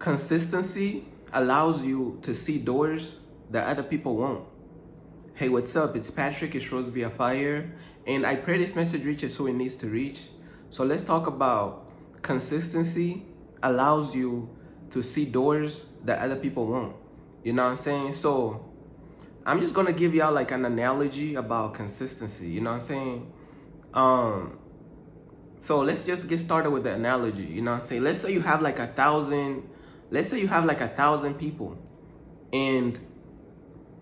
Consistency allows you to see doors that other people won't. Hey, what's up? It's Patrick. It's Rose via Fire, and I pray this message reaches who it needs to reach. So let's talk about consistency allows you to see doors that other people won't. You know what I'm saying? So I'm just gonna give y'all like an analogy about consistency. You know what I'm saying? Um, so let's just get started with the analogy. You know what I'm saying? Let's say you have like 1,000. Let's say you have like 1,000 people, and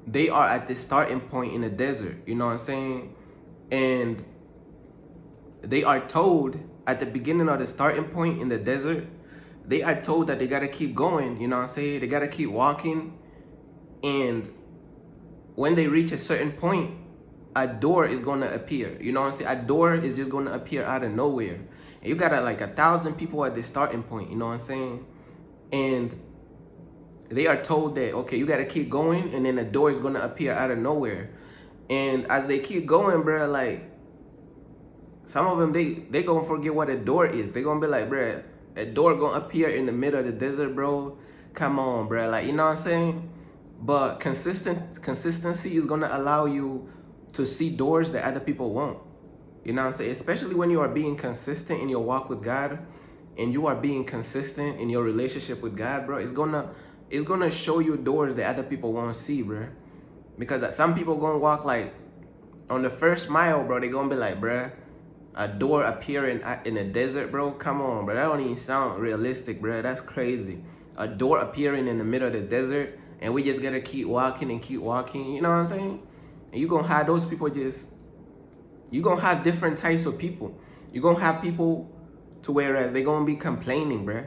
they are at the starting point in the desert. You know what I'm saying? And they are told at the beginning of the starting point in the desert, they are told that they gotta keep going. You know what I'm saying? They gotta keep walking, and when they reach a certain point, a door is gonna appear. You know what I'm saying? A door is just gonna appear out of nowhere. And you got like 1,000 people at the starting point. You know what I'm saying? And they are told that, okay, you gotta keep going, and then a door is gonna appear out of nowhere. And as they keep going, bro, like some of them they gonna forget what a door is. They gonna be like, bro, a door gonna appear in the middle of the desert, bro. Come on, bro. Like, you know what I'm saying? But consistency is gonna allow you to see doors that other people won't. You know what I'm saying? Especially when you are being consistent in your walk with God, and you are being consistent in your relationship with God, bro. It's gonna show you doors that other people won't see, bro. Because some people gonna walk like on the first mile, bro. They gonna be like, bro, a door appearing in the desert, bro. Come on, bro. That don't even sound realistic, bro. That's crazy. A door appearing in the middle of the desert, and we just gotta keep walking and keep walking. You know what I'm saying? And you gonna have those people just. You gonna have different types of people. You gonna have people to whereas they gonna be complaining, bro.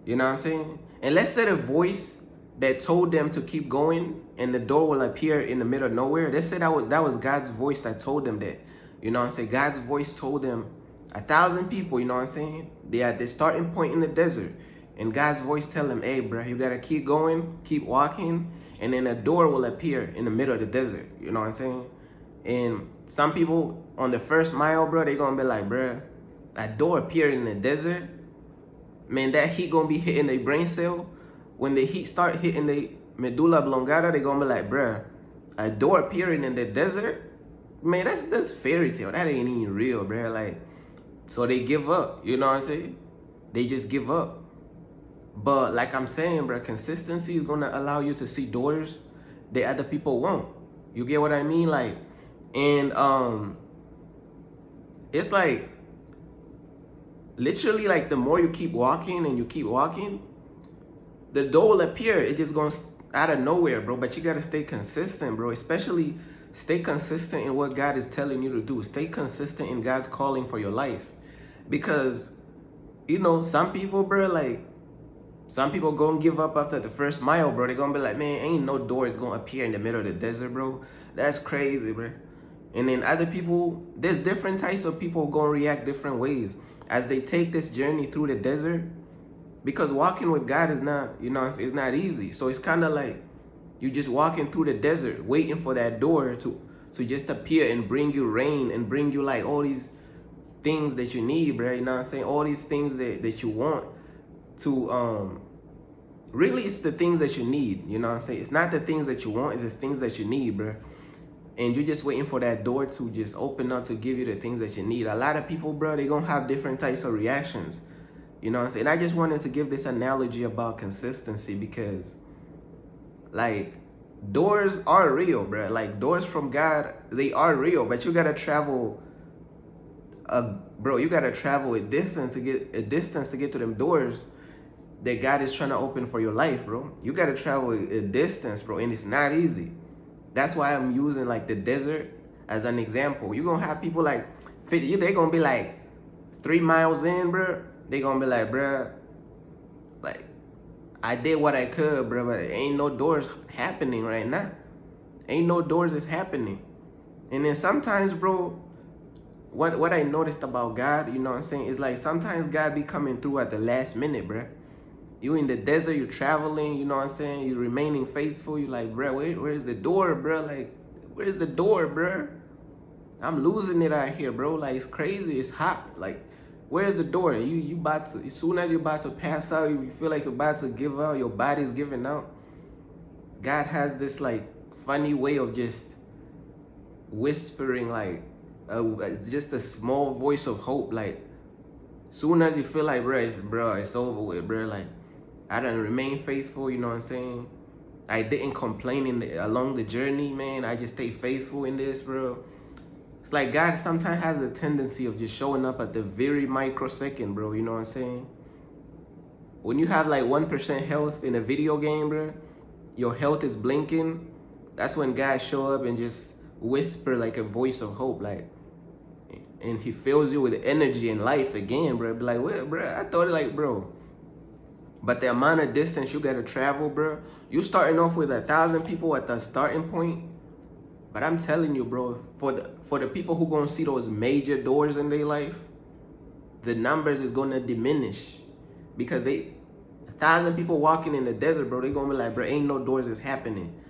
You know what I'm saying? And let's say the voice that told them to keep going and the door will appear in the middle of nowhere. Let's say that was God's voice that told them that. You know what I'm saying? God's voice told them 1,000 people, you know what I'm saying? They at the starting point in the desert. And God's voice tell them, hey, bro, you gotta keep going, keep walking, and then a door will appear in the middle of the desert. You know what I'm saying? And some people on the first mile, bro, they gonna be like, bro, that door appeared in the desert. Man, that heat gonna be hitting their brain cell. When the heat start hitting the medulla oblongata, they gonna be like, bro, a door appearing in the desert. Man, that's fairy tale. That ain't even real, bro. Like, so they give up. You know what I'm saying? They just give up. But like I'm saying, bro, consistency is gonna allow you to see doors that other people won't. You get what I mean? Like, and it's like literally like the more you keep walking and you keep walking, the door will appear. It just goes out of nowhere, bro. But you gotta stay consistent, bro. Especially stay consistent in what God is telling you to do. Stay consistent in God's calling for your life. Because, you know, some people, bro, like, some people gonna give up after the first mile, bro. They gonna be like, man, ain't no doors gonna appear in the middle of the desert, bro. That's crazy, bro. And then other people, there's different types of people gonna react different ways as they take this journey through the desert. Because walking with God is not, you know, it's not easy. So it's kind of like you just walking through the desert, waiting for that door to just appear and bring you rain and bring you like all these things that you need, bro. You know what I'm saying? All these things that you want to really it's the things that you need. You know what I'm saying? It's not the things that you want, it's the things that you need, bro. And you're just waiting for that door to just open up to give you the things that you need. A lot of people, bro, they gonna have different types of reactions. You know what I'm saying? I just wanted to give this analogy about consistency because, like, doors are real, bro. Like, doors from God, they are real, but you gotta travel, you gotta travel a distance to get to them doors that God is trying to open for your life, bro. You gotta travel a distance, bro, and it's not easy. That's why I'm using like the desert as an example. You're gonna have people like 50, they're gonna be like 3 miles in, bro. They gonna be like, bro, like, I did what I could, bro, but ain't no doors happening right now. Ain't no doors is happening. And then sometimes, bro, what I noticed about God, you know what I'm saying, is like sometimes God be coming through at the last minute, bro. You in the desert, you traveling, you know what I'm saying, you remaining faithful. You like, bro, where's the door, bro? Like, where's the door, bro? I'm losing it out here, bro. Like, it's crazy, it's hot. Like, Where's the door? You about to, as soon as you're about to pass out, you feel like you're about to give out, your body's giving out. God has this like funny way of just whispering like just a small voice of hope. Like soon as you feel like, bro, it's over with, bro. Like I done remain faithful. You know what I'm saying? I didn't complain along the journey, man. I just stay faithful in this, bro. It's like God sometimes has a tendency of just showing up at the very microsecond, bro. You know what I'm saying? When you have like 1% health in a video game, bro, your health is blinking. That's when God show up and just whisper like a voice of hope, like, and he fills you with energy and life again, bro. Be like, well, bro, I thought like, bro. But the amount of distance you gotta travel, bro, you starting off with 1,000 people at the starting point. But I'm telling you, bro, for the people who gonna see those major doors in their life, the numbers is gonna diminish. Because 1,000 people walking in the desert, bro, they gonna be like, bro, ain't no doors is happening.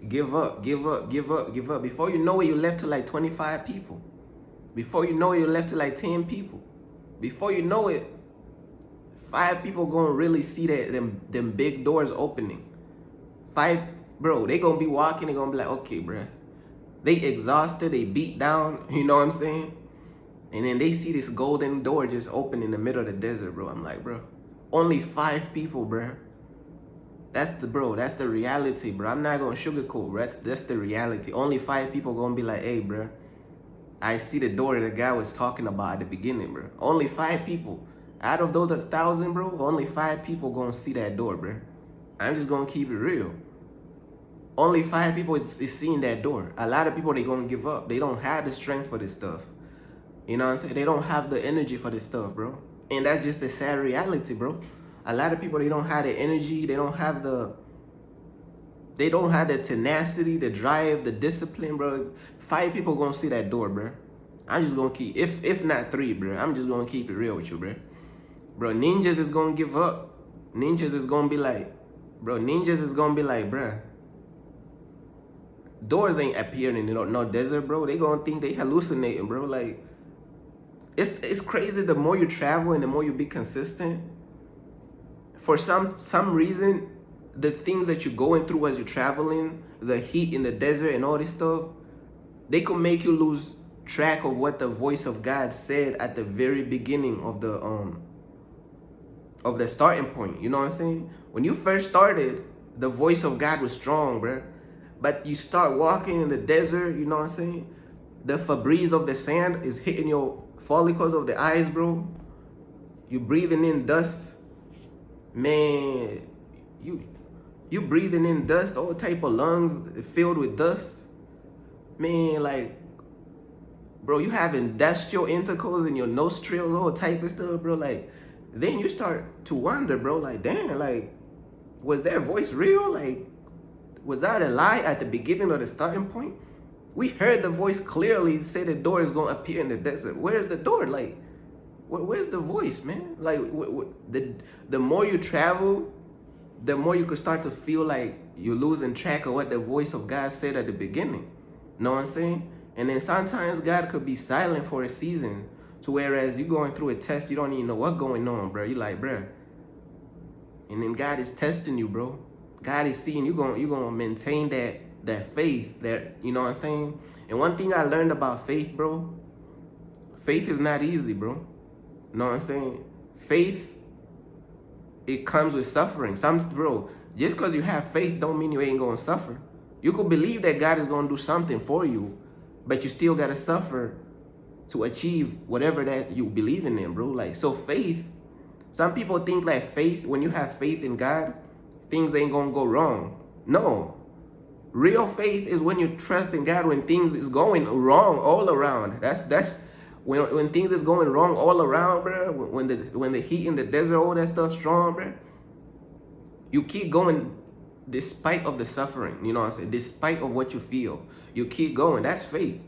Give up, give up, give up, give up. Before you know it, you left to like 25 people. Before you know it, you left to like 10 people. Before you know it, 5 people gonna really see that them big doors opening. 5, bro, they gonna be walking, they gonna be like, okay, bro. They exhausted, they beat down, you know what I'm saying? And then they see this golden door just open in the middle of the desert, bro. I'm like, bro, only 5 people, bro. That's the reality, bro. I'm not gonna sugarcoat, bro. That's the reality. Only 5 people gonna be like, hey, bro, I see the door the guy was talking about at the beginning, bro. Only 5 people. Out of those 1,000, bro, only 5 people gonna see that door, bro. I'm just gonna keep it real. Only 5 people is seeing that door. A lot of people, they gonna give up. They don't have the strength for this stuff. You know what I'm saying? They don't have the energy for this stuff, bro. And that's just the sad reality, bro. A lot of people, they don't have the energy. They don't have the tenacity, the drive, the discipline, bro. 5 people gonna see that door, bro. I'm just gonna keep, if not 3, bro. I'm just gonna keep it real with you, bro. Bro, ninjas is gonna give up. Ninjas is gonna be like, bro, doors ain't appearing in no desert, bro. They gonna think they hallucinating, bro. Like, it's crazy. The more you travel and the more you be consistent, for some reason, the things that you're going through as you're traveling, the heat in the desert and all this stuff, they could make you lose track of what the voice of God said at the very beginning of the starting point. You know what I'm saying? When you first started, the voice of God was strong, bro. But you start walking in the desert, you know what I'm saying? The Febreze of the sand is hitting your follicles of the eyes, bro. You breathing in dust. Man, you breathing in dust, all type of lungs filled with dust. Man, like, bro, you have industrial intercourse in your nostrils, all type of stuff, bro. Like, then you start to wonder, bro, like, damn, like, was that voice real? Like, was that a lie at the beginning of the starting point? We heard the voice clearly say the door is going to appear in the desert. Where's the door? Like, where's the voice, man? Like, the more you travel, the more you could start to feel like you're losing track of what the voice of God said at the beginning. Know what I'm saying? And then sometimes God could be silent for a season, to whereas you going through a test, you don't even know what's going on, bro. You like, bro. And then God is testing you, bro. God is seeing you gonna maintain that faith, that, you know what I'm saying? And one thing I learned about faith, bro, faith is not easy, bro. You know what I'm saying? Faith, it comes with suffering. Bro, just because you have faith don't mean you ain't gonna suffer. You could believe that God is gonna do something for you, but you still gotta suffer to achieve whatever that you believe in, bro. Like, so faith, some people think like faith, when you have faith in God, things ain't gonna go wrong. No. Real faith is when you trust in God when things is going wrong all around. That's when things is going wrong all around, bro. When the heat in the desert, all that stuff strong, bro. You keep going despite of the suffering. You know what I'm saying? Despite of what you feel, you keep going. That's faith.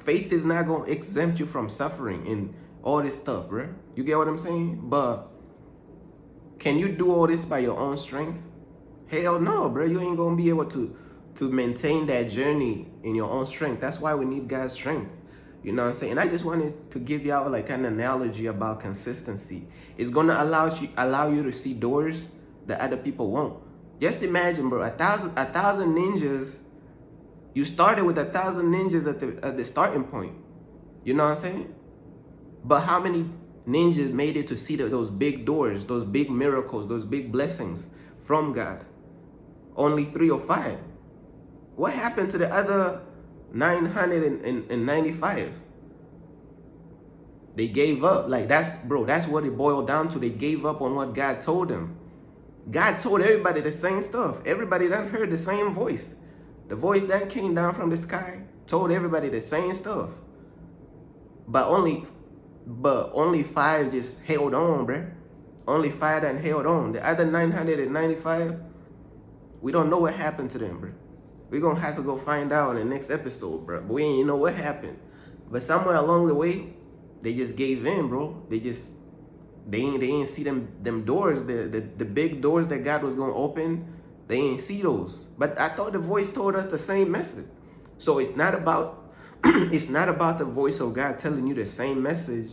Faith is not gonna exempt you from suffering and all this stuff, bro. You get what I'm saying? But can you do all this by your own strength? Hell no, bro. You ain't gonna be able to maintain that journey in your own strength. That's why we need God's strength. You know what I'm saying? And I just wanted to give y'all like an analogy about consistency. It's gonna allow you to see doors that other people won't. Just imagine, bro, a thousand ninjas. You started with 1,000 ninjas at the starting point. You know what I'm saying? But how many ninjas made it to see those big doors, those big miracles, those big blessings from God? Only 3 or 5. What happened to the other 995? They gave up. Like, that's what it boiled down to. They gave up on what God told them. God told everybody the same stuff. Everybody done heard the same voice. The voice that came down from the sky told everybody the same stuff. But only 5 just held on, bruh. Only 5 that held on. The other 995, we don't know what happened to them, bruh. We're going to have to go find out in the next episode, bro. But we ain't know what happened. But somewhere along the way, they just gave in, bro. They ain't see them doors, the big doors that God was going to open. They ain't see those. But I thought the voice told us the same message. So it's not about it's not about the voice of God telling you the same message.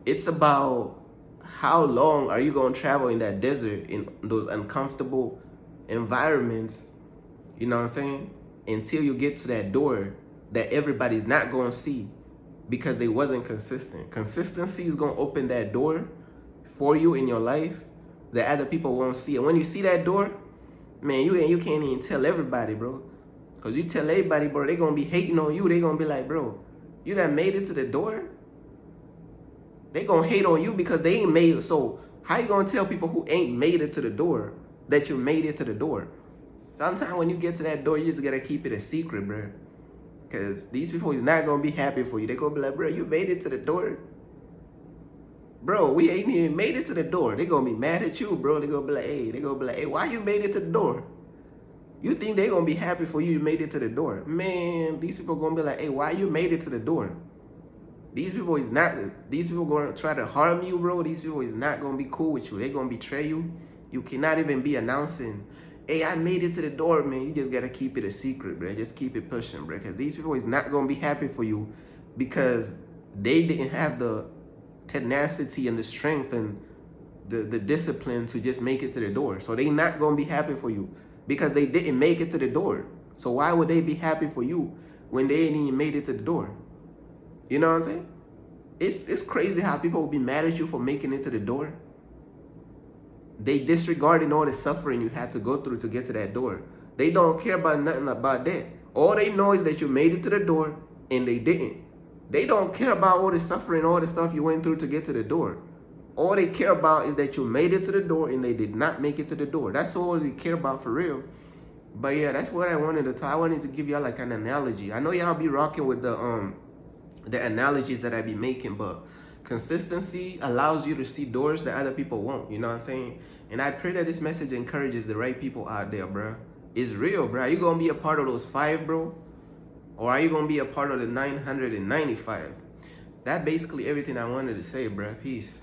It's about how long are you going to travel in that desert, in those uncomfortable environments, you know what I'm saying, until you get to that door that everybody's not going to see because they wasn't consistent. Consistency is going to open that door for you in your life that other people won't see. And when you see that door, man, you can't even tell everybody, bro. Because you tell everybody, bro, they're going to be hating on you. They're going to be like, bro, you done made it to the door? They going to hate on you because they ain't made it. So how you going to tell people who ain't made it to the door that you made it to the door? Sometimes when you get to that door, you just got to keep it a secret, bro. Because these people is not going to be happy for you. They're going to be like, bro, you made it to the door? Bro, we ain't even made it to the door. They're going to be mad at you, bro. They're going to be like, hey, why you made it to the door? You think they're going to be happy for you made it to the door? Man, these people going to be like, hey, why you made it to the door? These people going to try to harm you, bro. These people is not going to be cool with you. They're going to betray you. You cannot even be announcing, hey, I made it to the door, man. You just got to keep it a secret, bro. Just keep it pushing, bro. Because these people is not going to be happy for you because they didn't have the tenacity and the strength and the discipline to just make it to the door. So they not going to be happy for you because they didn't make it to the door. So why would they be happy for you when they ain't even made it to the door? You know what I'm saying? It's crazy how people will be mad at you for making it to the door. They disregarding all the suffering you had to go through to get to that door. They don't care about nothing about that. All they know is that you made it to the door and they didn't. They don't care about all the suffering, all the stuff you went through to get to the door. All they care about is that you made it to the door and they did not make it to the door. That's all they care about for real. But yeah, that's what I wanted to talk. I wanted to give y'all like an analogy. I know y'all be rocking with the analogies that I be making, but consistency allows you to see doors that other people won't. You know what I'm saying? And I pray that this message encourages the right people out there, bro. It's real, bro. Are you gonna be a part of those 5, bro? Or are you gonna be a part of the 995? That's basically everything I wanted to say, bro. Peace.